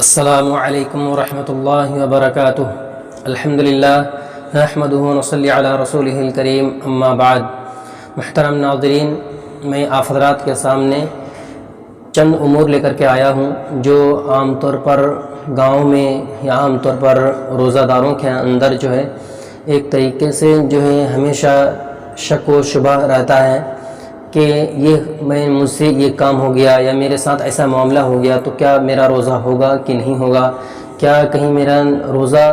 السلام علیکم ورحمۃ اللہ وبرکاتہ۔ الحمدللہ نحمدہ ونصلی علی رسولہ الکریم، اما بعد۔ محترم ناظرین، میں آپ حضرات کے سامنے چند امور لے کر کے آیا ہوں جو عام طور پر گاؤں میں یا عام طور پر روزہ داروں کے اندر جو ہے ایک طریقے سے جو ہے ہمیشہ شک و شبہ رہتا ہے کہ مجھ سے یہ کام ہو گیا یا میرے ساتھ ایسا معاملہ ہو گیا تو کیا میرا روزہ ہوگا کہ نہیں ہوگا، کیا کہیں میرا روزہ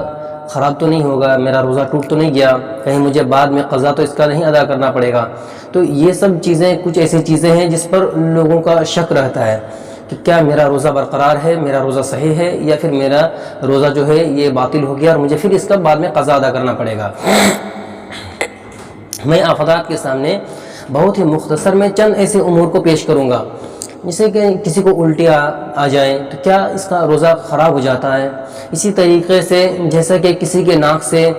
خراب تو نہیں ہوگا، میرا روزہ ٹوٹ تو نہیں گیا، کہیں مجھے بعد میں قضا تو اس کا نہیں ادا کرنا پڑے گا۔ تو یہ سب چیزیں کچھ ایسی چیزیں ہیں جس پر لوگوں کا شک رہتا ہے کہ کیا میرا روزہ برقرار ہے، میرا روزہ صحیح ہے، یا پھر میرا روزہ جو ہے یہ باطل ہو گیا اور مجھے پھر اس کا بعد میں قضا ادا کرنا پڑے گا۔ میں آپ حضرات کے سامنے بہت ہی مختصر میں چند ایسے امور کو پیش کروں گا، جیسے کہ کسی کو الٹی آ جائے تو کیا اس کا روزہ خراب ہو جاتا ہے۔ اسی طریقے سے جیسا کہ کسی کے ناک سے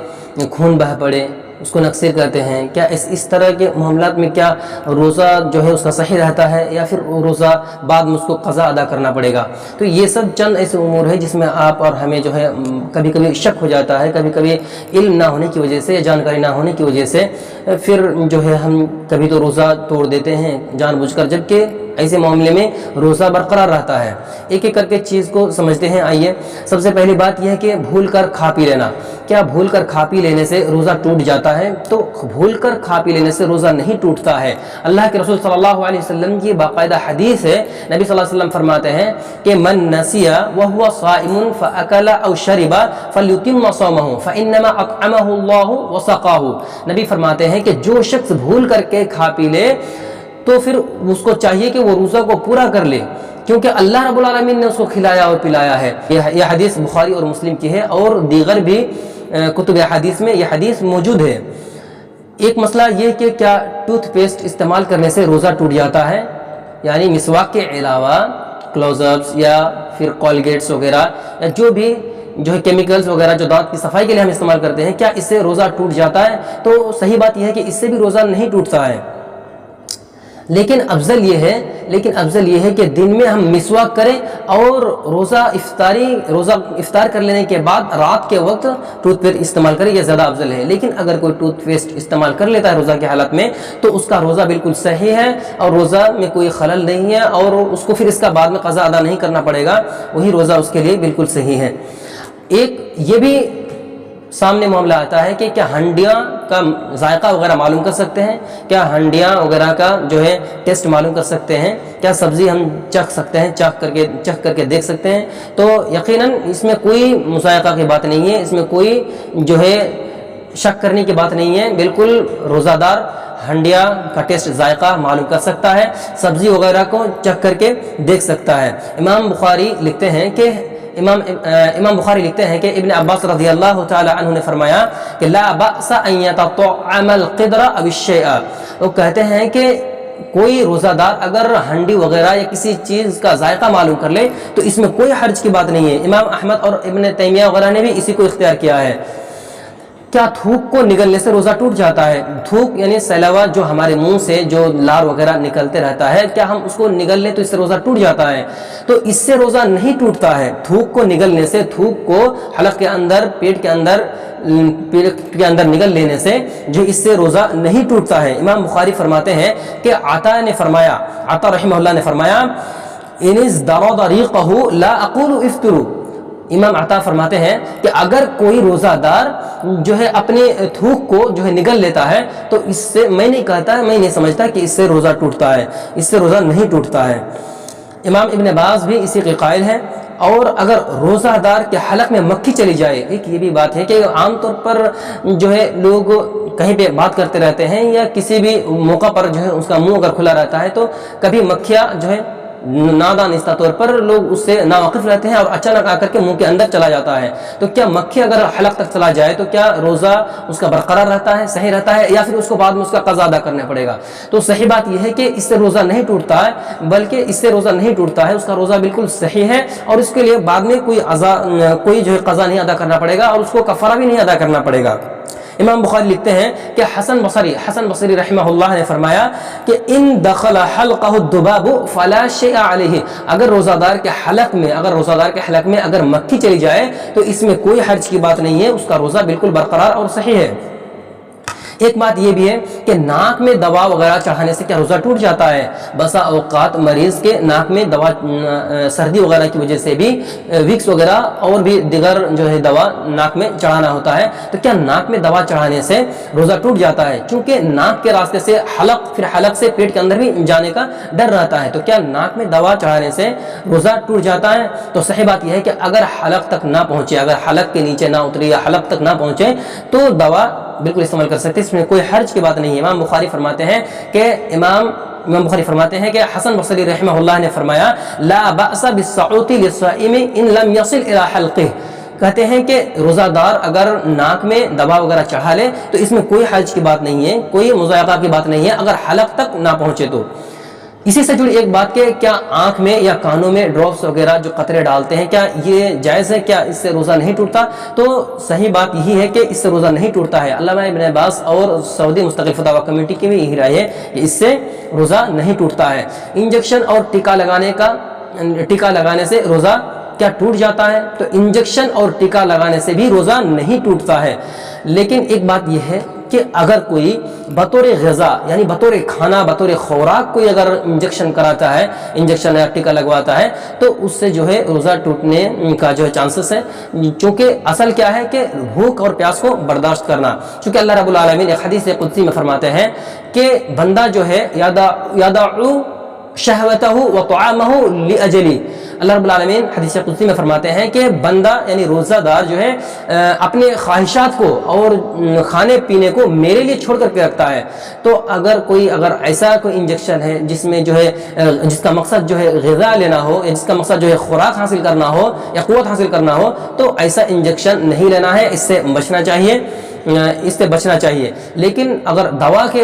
خون بہہ پڑے، اس کو نقصیر کہتے ہیں، کیا اس طرح کے معاملات میں کیا روزہ جو ہے اس کا صحیح رہتا ہے یا پھر روزہ بعد میں اس کو قضا ادا کرنا پڑے گا۔ تو یہ سب چند ایسے امور ہیں جس میں آپ اور ہمیں جو ہے کبھی کبھی شک ہو جاتا ہے، کبھی کبھی علم نہ ہونے کی وجہ سے یا جانکاری نہ ہونے کی وجہ سے پھر جو ہے ہم کبھی تو روزہ توڑ دیتے ہیں جان بوجھ کر، جبکہ ایسے معاملے میں روزہ برقرار رہتا ہے۔ ایک ایک کر کے چیز کو سمجھتے ہیں۔ آئیے، سب سے پہلی بات یہ ہے کہ بھول کر کھا پی لینا۔ کیا بھول کر کھا پی لینے سے روزہ ٹوٹ جاتا ہے؟ تو بھول کر کھا پی لینے سے روزہ نہیں ٹوٹتا ہے۔ اللہ کے رسول صلی اللہ علیہ وسلم کی باقاعدہ حدیث ہے، نبی صلی اللہ علیہ وسلم فرماتے ہیں کہ من نسی وهو صائم فاکل او شرب فلیتم صومه فانما اطعمه الله وسقاه۔ نبی فرماتے ہیں کہ جو شخص بھول کر کے کھا پی لے تو پھر اس کو چاہیے کہ وہ روزہ کو پورا کر لے، کیونکہ اللہ رب العالمین نے اس کو کھلایا اور پلایا ہے۔ یہ حدیث بخاری اور مسلم کی ہے، اور دیگر بھی کتب حدیث میں یہ حدیث موجود ہے۔ ایک مسئلہ یہ کہ کیا ٹوتھ پیسٹ استعمال کرنے سے روزہ ٹوٹ جاتا ہے، یعنی مسواک کے علاوہ کلوز اپس یا پھر کولگیٹس وغیرہ یا جو بھی جو ہے کیمیکلز وغیرہ جو دانت کی صفائی کے لیے ہم استعمال کرتے ہیں، کیا اس سے روزہ ٹوٹ جاتا ہے؟ تو صحیح بات یہ ہے کہ اس سے بھی روزہ نہیں ٹوٹتا ہے، لیکن افضل یہ ہے کہ دن میں ہم مسواک کریں اور روزہ افطار کر لینے کے بعد رات کے وقت ٹوتھ پیسٹ استعمال کریں، یہ زیادہ افضل ہے۔ لیکن اگر کوئی ٹوتھ پیسٹ استعمال کر لیتا ہے روزہ کی حالت میں تو اس کا روزہ بالکل صحیح ہے اور روزہ میں کوئی خلل نہیں ہے، اور اس کو پھر اس کا بعد میں قضا ادا نہیں کرنا پڑے گا، وہی روزہ اس کے لیے بالکل صحیح ہے۔ ایک یہ بھی سامنے معاملہ آتا ہے کہ کیا ہنڈیاں کا ذائقہ وغیرہ معلوم کر سکتے ہیں، کیا ہنڈیاں وغیرہ کا جو ہے ٹیسٹ معلوم کر سکتے ہیں، کیا سبزی ہم چکھ سکتے ہیں، چکھ کر کے دیکھ سکتے ہیں؟ تو یقیناً اس میں کوئی مذائقہ کی بات نہیں ہے، اس میں کوئی جو ہے شک کرنے کی بات نہیں ہے۔ بالکل روزہ دار ہنڈیا کا ٹیسٹ ذائقہ معلوم کر سکتا ہے، سبزی وغیرہ کو چکھ کر کے دیکھ سکتا ہے۔ امام بخاری لکھتے ہیں کہ ابن عباس رضی اللہ تعالی عنہ نے فرمایا کہ لا بأس ان يتطعم القدر او الشيء۔ وہ کہتے ہیں کہ کوئی روزہ دار اگر ہنڈی وغیرہ یا کسی چیز کا ذائقہ معلوم کر لے تو اس میں کوئی حرج کی بات نہیں ہے۔ امام احمد اور ابن تیمیہ وغیرہ نے بھی اسی کو اختیار کیا ہے۔ کیا تھوک کو نگلنے سے روزہ ٹوٹ جاتا ہے؟ تھوک یعنی سیلاوہ جو ہمارے منہ سے جو لار وغیرہ نکلتے رہتا ہے، کیا ہم اس کو نگل لیں تو اس سے روزہ ٹوٹ جاتا ہے؟ تو اس سے روزہ نہیں ٹوٹتا ہے۔ تھوک کو نگلنے سے، تھوک کو حلق کے اندر، پیٹ کے اندر نگل لینے سے جو اس سے روزہ نہیں ٹوٹتا ہے۔ امام بخاری فرماتے ہیں کہ عطا رحمہ اللہ نے فرمایا ان ازدرد ریقہ لا اقول افطروا۔ امام عطا فرماتے ہیں کہ اگر کوئی روزہ دار جو ہے اپنے تھوک کو جو ہے نگل لیتا ہے تو اس سے میں نہیں سمجھتا کہ اس سے روزہ ٹوٹتا ہے، اس سے روزہ نہیں ٹوٹتا ہے۔ امام ابن باز بھی اسی کے قائل ہیں۔ اور اگر روزہ دار کے حلق میں مکھی چلی جائے، ایک یہ بھی بات ہے کہ عام طور پر جو ہے لوگ کہیں پہ بات کرتے رہتے ہیں یا کسی بھی موقع پر جو ہے اس کا منہ اگر کھلا رہتا ہے تو کبھی مکھیاں جو ہے نادانستہ طور پر لوگ اس سے ناواقف رہتے ہیں اور اچانک آ کر کے منہ کے اندر چلا جاتا ہے، تو کیا مکھی اگر حلق تک چلا جائے تو کیا روزہ اس کا برقرار رہتا ہے، صحیح رہتا ہے، یا پھر اس کو بعد میں اس کا قضا ادا کرنا پڑے گا؟ تو صحیح بات یہ ہے کہ اس سے روزہ نہیں ٹوٹتا ہے، بلکہ اس سے روزہ نہیں ٹوٹتا ہے، اس کا روزہ بالکل صحیح ہے، اور اس کے لیے بعد میں کوئی جو ہے قضا نہیں ادا کرنا پڑے گا اور اس کو کفارہ بھی نہیں ادا کرنا پڑے گا۔ امام بخاری لکھتے ہیں کہ حسن بصری رحمہ اللہ نے فرمایا کہ ان دخل حلقہ الذباب فلا شیء علیہ، اگر روزہ دار کے حلق میں اگر مکھی چلی جائے تو اس میں کوئی حرج کی بات نہیں ہے، اس کا روزہ بالکل برقرار اور صحیح ہے۔ ایک بات یہ بھی ہے کہ ناک میں دوا وغیرہ چڑھانے سے کیا روزہ ٹوٹ جاتا ہے؟ بسا اوقات مریض کے ناک میں دوا سردی وغیرہ کی وجہ سے بھی وکس وغیرہ اور بھی دیگر جو ہے دوا ناک میں چڑھانا ہوتا ہے، تو کیا ناک میں دوا چڑھانے سے روزہ ٹوٹ جاتا ہے؟ چونکہ ناک کے راستے سے پھر حلق سے پیٹ کے اندر بھی جانے کا ڈر رہتا ہے، تو کیا ناک میں دوا چڑھانے سے روزہ ٹوٹ جاتا ہے؟ تو صحیح بات یہ ہے کہ اگر حلق تک نہ پہنچے، اگر حلق کے نیچے نہ اتری یا حلق تک نہ پہنچے تو دوا بالکل استعمال کر سکتے، اس میں کوئی حرج کی بات نہیں ہے۔ امام بخاری فرماتے ہیں کہ حسن بصری رحمہ اللہ نے فرمایا لا بأس بالصعوت للصائم ان لم يصل الى حلقه، کہتے ہیں کہ روزہ دار اگر ناک میں دوا وغیرہ چڑھا لے تو اس میں کوئی حرج کی بات نہیں ہے، کوئی مضائقہ کی بات نہیں ہے اگر حلق تک نہ پہنچے تو۔ اسی سے جڑی ایک بات کہ کیا آنکھ میں یا کانوں میں ڈراپس وغیرہ جو قطرے ڈالتے ہیں کیا یہ جائز ہے؟ کیا اس سے روزہ نہیں ٹوٹتا؟ تو صحیح بات یہی ہے کہ اس سے روزہ نہیں ٹوٹتا ہے۔ علامہ ابن عباس اور سعودی مستقل فتاوی کمیٹی کی بھی یہی رائے ہے کہ اس سے روزہ نہیں ٹوٹتا ہے۔ انجیکشن اور ٹیکا لگانے سے روزہ کیا ٹوٹ جاتا ہے؟ تو انجیکشن اور ٹیکا لگانے سے بھی روزہ نہیں ٹوٹتا ہے، لیکن ایک بات یہ ہے کہ اگر کوئی بطور غذا یعنی بطور کھانا بطور خوراک کوئی اگر انجیکشن کراتا ہے، انجیکشن یا ٹیکا لگواتا ہے تو اس سے جو ہے روزہ ٹوٹنے کا جو ہے چانسز ہے، چونکہ اصل کیا ہے کہ بھوک اور پیاس کو برداشت کرنا۔ چونکہ اللہ رب العالمین ایک حدیث قدسی میں فرماتے ہیں کہ بندہ جو ہے یدعو شہوتہ و طعامہ لاجلی، اللہ رب العالمین حدیث قدسی میں فرماتے ہیں کہ بندہ یعنی روزہ دار جو ہے اپنے خواہشات کو اور کھانے پینے کو میرے لیے چھوڑ کر کے رکھتا ہے۔ تو اگر ایسا کوئی انجیکشن ہے جس میں جو ہے جس کا مقصد جو ہے غذا لینا ہو یا جس کا مقصد جو ہے خوراک حاصل کرنا ہو یا قوت حاصل کرنا ہو، تو ایسا انجیکشن نہیں لینا ہے، اس سے بچنا چاہیے۔ لیکن اگر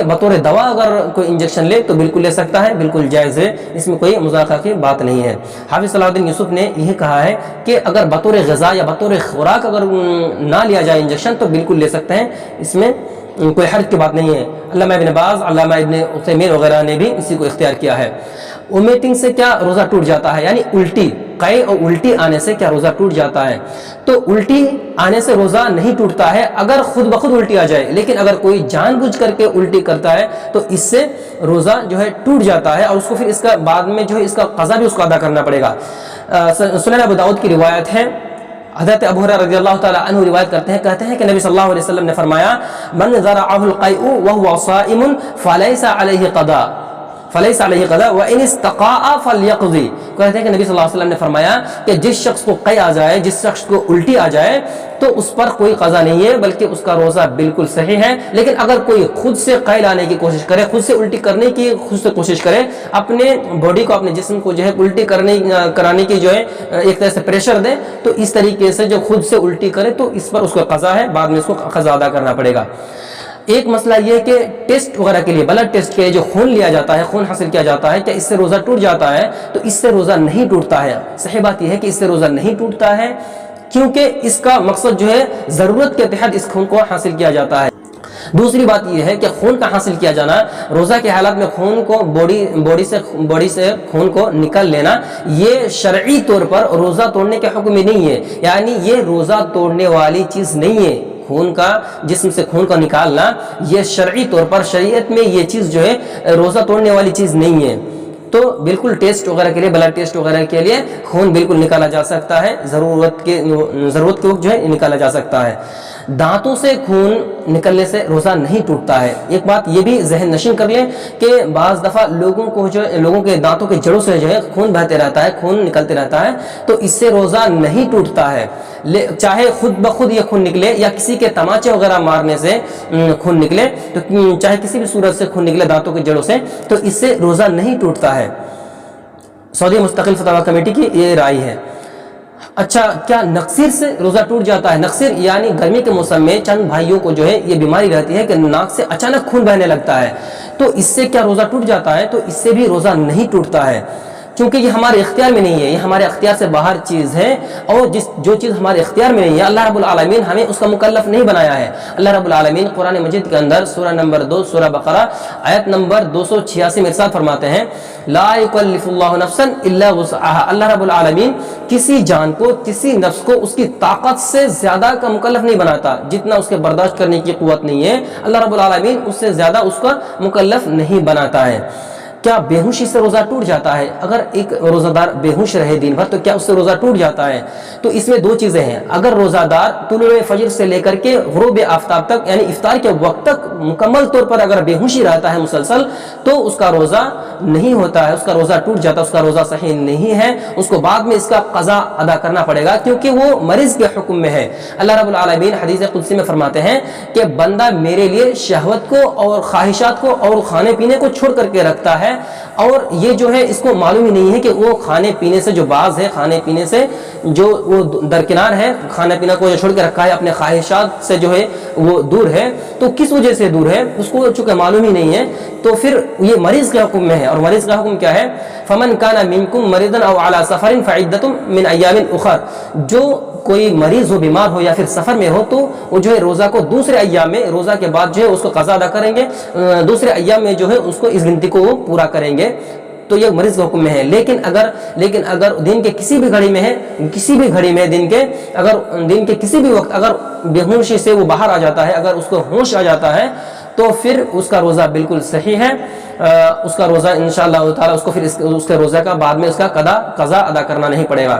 بطور دوا اگر کوئی انجیکشن لے تو بالکل لے سکتا ہے، بالکل جائز ہے، اس میں کوئی مذاکرہ کی بات نہیں ہے۔ حافظ صلاح الدین یوسف نے یہ کہا ہے کہ اگر بطور غذا یا بطور خوراک اگر نہ لیا جائے انجیکشن تو بالکل لے سکتے ہیں، اس میں کوئی حرج کی بات نہیں ہے۔ علامہ ابن باز، علامہ ابن عثیمین وغیرہ نے بھی اسی کو اختیار کیا ہے۔ ومیٹنگ سے کیا روزہ ٹوٹ جاتا ہے؟ یعنی قے اور الٹی آنے سے کیا روزہ ٹوٹ جاتا ہے؟ تو الٹی آنے سے روزہ نہیں ٹوٹتا ہے اگر خود بخود الٹی آ جائے، لیکن اگر کوئی جان بوجھ کر کے الٹی کرتا ہے تو اس سے روزہ جو ہے ٹوٹ جاتا ہے اور اس کو پھر اس کا بعد میں جو ہے اس کا قضا بھی اس کو ادا کرنا پڑے گا۔ سنن ابو داؤد کی روایت ہے، حضرت ابو ہریرہ رضی اللہ تعالی عنہ روایت کہتے ہیں کہ نبی صلی اللہ علیہ وسلم نے فرمایا من ذرعه القيء وهو صائم فليس عليه قضاء وان استقاء فليقضي، کہتے ہیں کہ نبی صلی اللہ علیہ وسلم نے فرمایا کہ جس شخص کو قے آ جائے، جس شخص کو الٹی آ جائے تو اس پر کوئی قضا نہیں ہے بلکہ اس کا روزہ بالکل صحیح ہے۔ لیکن اگر کوئی خود سے قے لانے کی کوشش کرے، خود سے الٹی کرنے کی کوشش کرے، اپنے باڈی کو اپنے جسم کو جو ہے الٹی کرانے کی جو ہے ایک طرح سے پریشر دے، تو اس طریقے سے جو خود سے الٹی کرے تو اس پر اس کو قضا ہے، بعد میں اس کو قضا ادا کرنا پڑے گا۔ ایک مسئلہ یہ کہ ٹیسٹ وغیرہ کے لیے، بلڈ ٹیسٹ کے لیے جو خون لیا جاتا ہے، خون حاصل کیا جاتا ہے، کیا اس سے روزہ ٹوٹ جاتا ہے؟ تو اس سے روزہ نہیں ٹوٹتا ہے۔ صحیح بات یہ ہے کہ اس سے روزہ نہیں ٹوٹتا ہے کیونکہ اس کا مقصد جو ہے ضرورت کے تحت اس خون کو حاصل کیا جاتا ہے۔ دوسری بات یہ ہے کہ خون کا حاصل کیا جانا، روزہ کے حالات میں خون کو باڈی سے خون کو نکل لینا، یہ شرعی طور پر روزہ توڑنے کے حکم میں نہیں ہے، یعنی یہ روزہ توڑنے والی چیز نہیں ہے۔ خون کا جسم سے خون کا نکالنا یہ شرعی طور پر شریعت میں یہ چیز جو ہے روزہ توڑنے والی چیز نہیں ہے۔ تو بالکل ٹیسٹ وغیرہ کے لیے، بلڈ ٹیسٹ وغیرہ کے لیے خون بالکل نکالا جا سکتا ہے، ضرورت کے وقت جو ہے نکالا جا سکتا ہے۔ دانتوں سے خون نکلنے سے روزہ نہیں ٹوٹتا ہے۔ ایک بات یہ بھی ذہن نشین کر لیں کہ بعض دفعہ لوگوں کے دانتوں کے جڑوں سے جو ہے خون بہتے رہتا ہے، خون نکلتے رہتا ہے، تو اس سے روزہ نہیں ٹوٹتا ہے، چاہے خود بخود یہ خون نکلے یا کسی کے تماچے وغیرہ مارنے سے خون نکلے، تو چاہے کسی بھی صورت سے خون نکلے دانتوں کے جڑوں سے، تو اس سے روزہ نہیں ٹوٹتا ہے۔ سعودی مستقل فتاوی کمیٹی کی یہ رائے ہے۔ اچھا، کیا نقصیر سے روزہ ٹوٹ جاتا ہے؟ نقصیر یعنی گرمی کے موسم میں چند بھائیوں کو جو ہے یہ بیماری رہتی ہے کہ ناک سے اچانک خون بہنے لگتا ہے، تو اس سے کیا روزہ ٹوٹ جاتا ہے؟ تو اس سے بھی روزہ نہیں ٹوٹتا ہے۔ چونکہ یہ ہمارے اختیار میں نہیں ہے، یہ ہمارے اختیار سے باہر چیز ہے، اور جو چیز ہمارے اختیار میں نہیں ہے اللہ رب العالمین ہمیں اس کا مکلف نہیں بنایا ہے۔ اللہ رب العالمین قرآن مجید کے اندر سورہ نمبر 2 سورہ بقرہ آیت نمبر 286 میں ارشاد فرماتے ہیں لا یکلف اللہ نفسا الا وسعها، اللہ رب العالمین کسی جان کو، کسی نفس کو اس کی طاقت سے زیادہ کا مکلف نہیں بناتا، جتنا اس کے برداشت کرنے کی قوت نہیں ہے اللہ رب العالمین اس سے زیادہ اس کا مکلف نہیں بناتا ہے۔ کیا بے ہوشی سے روزہ ٹوٹ جاتا ہے؟ اگر ایک روزہ دار بے ہوش رہے دن بھر تو کیا اس سے روزہ ٹوٹ جاتا ہے؟ تو اس میں دو چیزیں ہیں۔ اگر روزہ دار طلوع فجر سے لے کر کے غروب آفتاب تک یعنی افطار کے وقت تک مکمل طور پر اگر بے ہوشی رہتا ہے مسلسل تو اس کا روزہ نہیں ہوتا ہے، اس کا روزہ ٹوٹ جاتا ہے، اس کا روزہ صحیح نہیں ہے، اس کو بعد میں اس کا قضا ادا کرنا پڑے گا کیونکہ وہ مریض کے حکم میں ہے۔ اللہ رب العالمین حدیث قدسی میں فرماتے ہیں کہ بندہ میرے لیے شہوت کو اور خواہشات کو اور کھانے پینے کو چھوڑ کر کے رکھتا ہے، اور یہ جو ہے اس کو معلوم ہی نہیں ہے کہ وہ کھانے پینے سے جو باز ہے، کھانے پینے سے جو وہ درکنار ہے، کھانا پینا کو جو چھوڑ کے رکھا ہے، اپنے خواہشات سے جو ہے وہ دور ہے، تو کس وجہ سے دور ہے اس کو چونکہ معلوم ہی نہیں ہے، تو پھر یہ مریض کے حکم میں ہے۔ اور مریض کا حکم کیا ہے؟ فمن کان منکم مریضا او علی سفر فعدۃ من ایام اخر، جو کوئی مریض ہو، بیمار ہو یا پھر سفر میں ہو تو وہ جو ہے روزہ کو دوسرے ایام میں، روزہ کے بعد جو ہے اس کو قضا ادا کریں گے، دوسرے ایام میں جو ہے اس کو اس گنتی کو وہ پورا کریں گے، تو یہ مریض کے حکم میں ہے۔ لیکن اگر دن کے کسی بھی گھڑی میں ہے، کسی بھی گھڑی میں اگر دن کے کسی بھی وقت اگر بے ہوشی سے وہ باہر آ جاتا ہے، اگر اس کو ہوش آ جاتا ہے تو پھر اس کا روزہ بالکل صحیح ہے، اس کا روزہ انشاءاللہ تعالی اس کو پھر اس کے روزہ کا بعد میں اس کا قضا ادا کرنا نہیں پڑے گا۔